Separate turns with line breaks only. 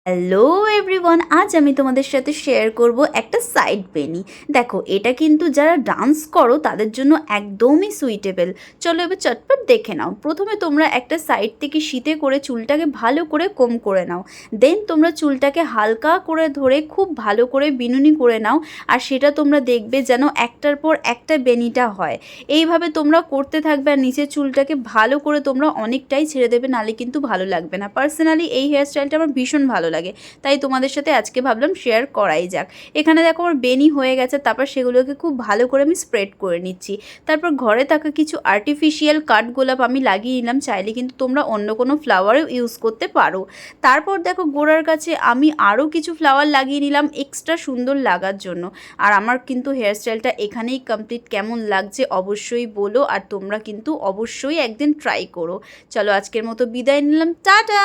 Hello everyone, আজ আমি তোমাদের সাথে শেয়ার করব একটা সাইড বেনি। দেখো, এটা কিন্তু যারা ডান্স করো তাদের জন্য একদমই সুইটেবল। চলো এবার চটপট দেখে নাও। প্রথমে তোমরা একটা সাইড থেকে শীতে করে চুলটাকে ভালো করে কোম করে নাও। দেন তোমরা চুলটাকে হালকা করে ধরে খুব ভালো করে বিনুনি করে নাও। আর সেটা তোমরা দেখবে যেন একটার পর একটা বেনিটা হয়। এইভাবে তোমরা করতে থাকবে আর নিচের চুলটাকে ভালো করে তোমরা অনেকটাই ছেড়ে দেবে, নালে কিন্তু ভালো লাগবে না। পার্সোনালি এই হেয়ারস্টাইলটা আমার ভীষণ ভালো লাগে, তাই তোমাদের সাথে আজকে ভাবলাম শেয়ার করাই যাক। এখানে দেখো আমার বেনি হয়ে গেছে, তারপর সেগুলোকে খুব ভালো করে আমি স্প্রেড করে নিচ্ছি। তারপর ঘরে থাকা কিছু আর্টিফিশিয়াল কাঠগোলাপ আমি লাগিয়ে নিলাম। চাইলে কিন্তু তোমরা অন্য কোনো ফ্লাওয়ারও ইউজ করতে পারো। তারপর দেখো গোড়ার কাছে আমি আরও কিছু ফ্লাওয়ার লাগিয়ে নিলাম এক্সট্রা সুন্দর লাগার জন্য। আর আমার কিন্তু হেয়ারস্টাইলটা এখানেই কমপ্লিট। কেমন লাগছে অবশ্যই বলো, আর তোমরা কিন্তু অবশ্যই একদিন ট্রাই করো। চলো আজকের মতো বিদায় নিলাম, টাটা।